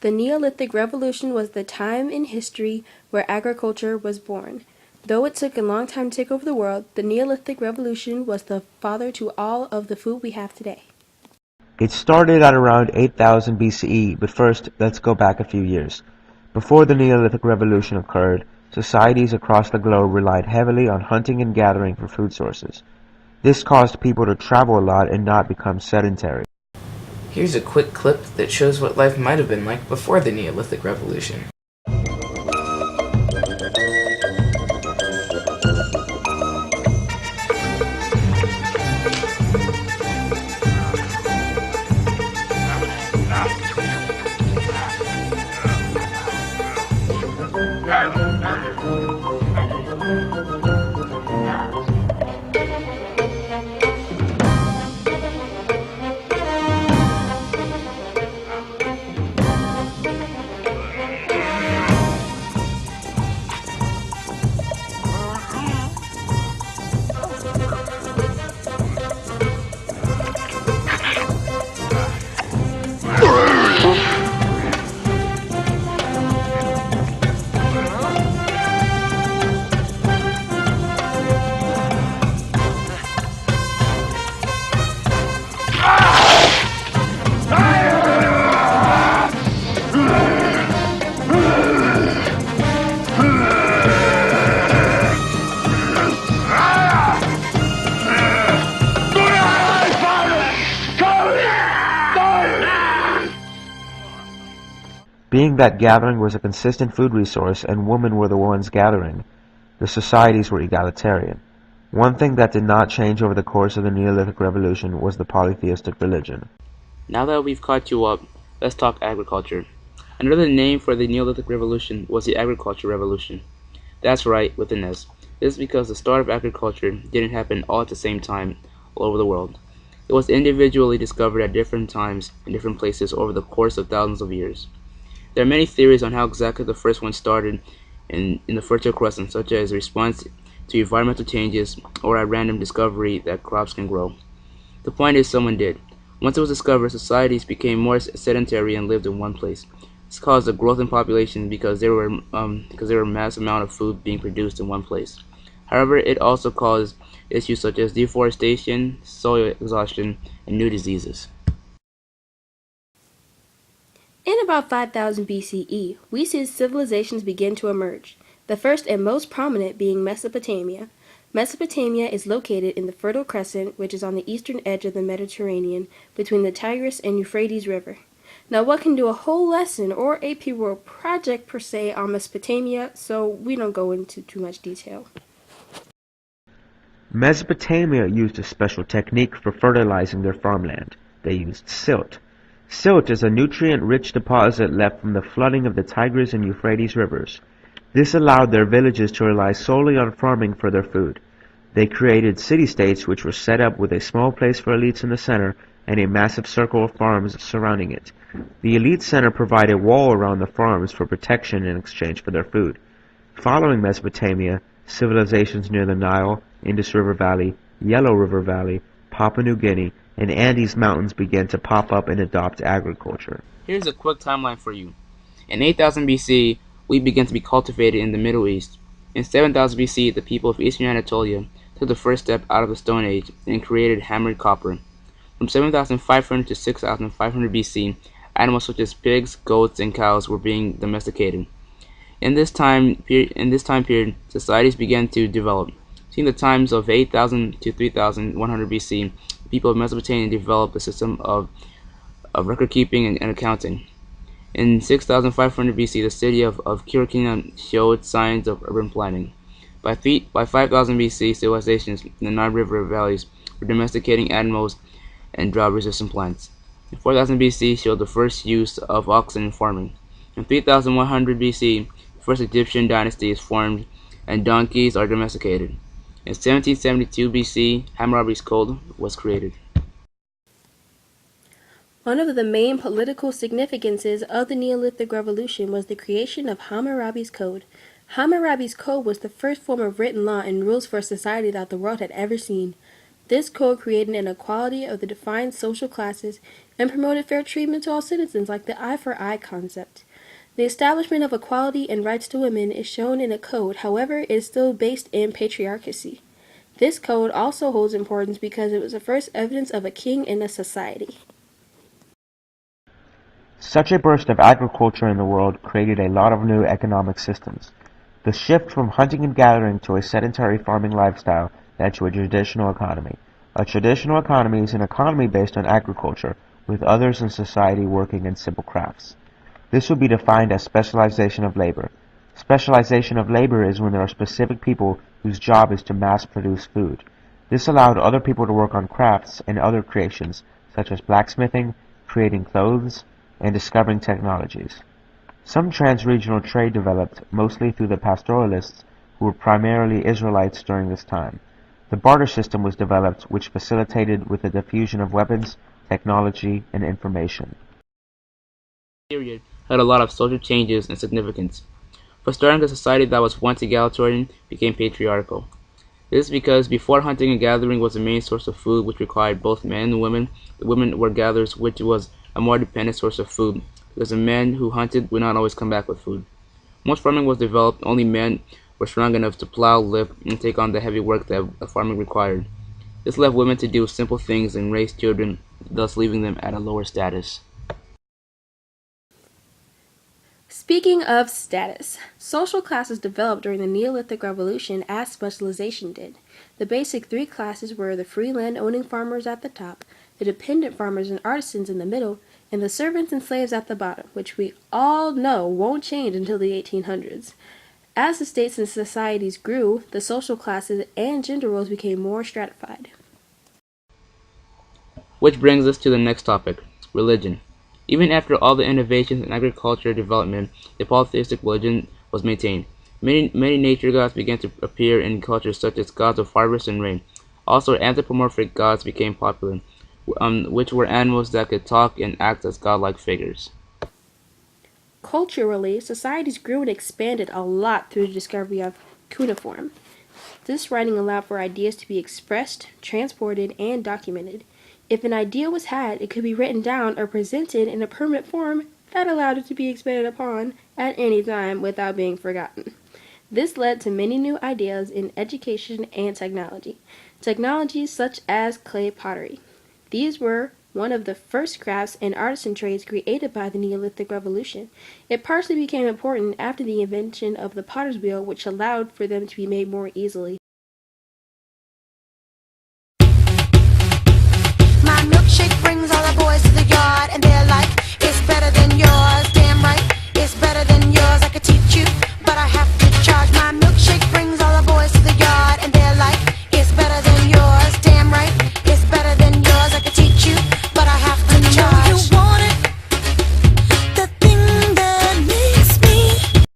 The Neolithic Revolution was the time in history where agriculture was born. Though it took a long time to take over the world, the Neolithic Revolution was the father to all of the food we have today. It started at around 8000 BCE, but first, let's go back a few years. Before the Neolithic Revolution occurred, societies across the globe relied heavily on hunting and gathering for food sources. This caused people to travel a lot and not become sedentary. Here's a quick clip that shows what life might have been like before the Neolithic Revolution. Being that gathering was a consistent food resource and women were the ones gathering, the societies were egalitarian. One thing that did not change over the course of the Neolithic Revolution was the polytheistic religion. Now that we've caught you up, let's talk agriculture. Another name for the Neolithic Revolution was the Agriculture Revolution. That's right, with an S. This is because the start of agriculture didn't happen all at the same time all over the world. It was individually discovered at different times in different places over the course of thousands of years. There are many theories on how exactly the first one started in the Fertile Crescent, such as a response to environmental changes or a random discovery that crops can grow. The point is, someone did. Once it was discovered, societies became more sedentary and lived in one place. This caused a growth in population because there were a mass amount of food being produced in one place. However, it also caused issues such as deforestation, soil exhaustion, and new diseases. In about 5000 BCE, we see civilizations begin to emerge, the first and most prominent being Mesopotamia. Mesopotamia is located in the Fertile Crescent, which is on the eastern edge of the Mediterranean, between the Tigris and Euphrates River. Now, one can do a whole lesson or AP World project per se on Mesopotamia, so we don't go into too much detail. Mesopotamia used a special technique for fertilizing their farmland. They used silt. Silt is a nutrient-rich deposit left from the flooding of the Tigris and Euphrates rivers. This allowed their villages to rely solely on farming for their food. They created city-states which were set up with a small place for elites in the center and a massive circle of farms surrounding it. The elite center provided a wall around the farms for protection in exchange for their food. Following Mesopotamia, civilizations near the Nile, Indus River Valley, Yellow River Valley, Papua New Guinea, and Andes Mountains began to pop up and adopt agriculture. Here's a quick timeline for you. In 8000 BC, wheat began to be cultivated in the Middle East. In 7000 BC, the people of eastern Anatolia took the first step out of the Stone Age and created hammered copper. From 7500 to 6500 BC, animals such as pigs, goats, and cows were being domesticated. In this time period, societies began to develop. Between the times of 8000 to 3100 BC, the people of Mesopotamia developed a system of record keeping and accounting. In 6500 BC, the city of Kirakina showed signs of urban planning. By 5000 BC, civilizations in the Nile River valleys were domesticating animals and drought-resistant plants. In 4000 BC, showed the first use of oxen in farming. In 3100 BC, the first Egyptian dynasty is formed and donkeys are domesticated. In 1772 BC, Hammurabi's Code was created. One of the main political significances of the Neolithic Revolution was the creation of Hammurabi's Code. Hammurabi's Code was the first form of written law and rules for a society that the world had ever seen. This code created an equality of the defined social classes and promoted fair treatment to all citizens, like the eye for eye concept. The establishment of equality and rights to women is shown in a code, however, it is still based in patriarchy. This code also holds importance because it was the first evidence of a king in a society. Such a burst of agriculture in the world created a lot of new economic systems. The shift from hunting and gathering to a sedentary farming lifestyle led to a traditional economy. A traditional economy is an economy based on agriculture, with others in society working in simple crafts. This would be defined as specialization of labor. Specialization of labor is when there are specific people whose job is to mass produce food. This allowed other people to work on crafts and other creations, such as blacksmithing, creating clothes, and discovering technologies. Some trans-regional trade developed mostly through the pastoralists, who were primarily Israelites during this time. The barter system was developed, which facilitated with the diffusion of weapons, technology, and information. Period had a lot of social changes and significance. For starting, a society that was once egalitarian became patriarchal. This is because before hunting and gathering was the main source of food, which required both men and women, the women were gatherers, which was a more dependent source of food, because the men who hunted would not always come back with food. Once farming was developed, only men were strong enough to plow, lift, and take on the heavy work that farming required. This left women to do simple things and raise children, thus leaving them at a lower status. Speaking of status, social classes developed during the Neolithic Revolution as specialization did. The basic three classes were the free land-owning farmers at the top, the dependent farmers and artisans in the middle, and the servants and slaves at the bottom, which we all know won't change until the 1800s. As the states and societies grew, the social classes and gender roles became more stratified. Which brings us to the next topic, religion. Even after all the innovations in agriculture development, the polytheistic religion was maintained. Many nature gods began to appear in cultures such as gods of harvest and rain. Also, anthropomorphic gods became popular, which were animals that could talk and act as godlike figures. Culturally, societies grew and expanded a lot through the discovery of cuneiform. This writing allowed for ideas to be expressed, transported, and documented. If an idea was had, it could be written down or presented in a permanent form that allowed it to be expanded upon at any time without being forgotten. This led to many new ideas in education and technology. Technologies such as clay pottery. These were one of the first crafts and artisan trades created by the Neolithic Revolution. It partially became important after the invention of the potter's wheel, which allowed for them to be made more easily.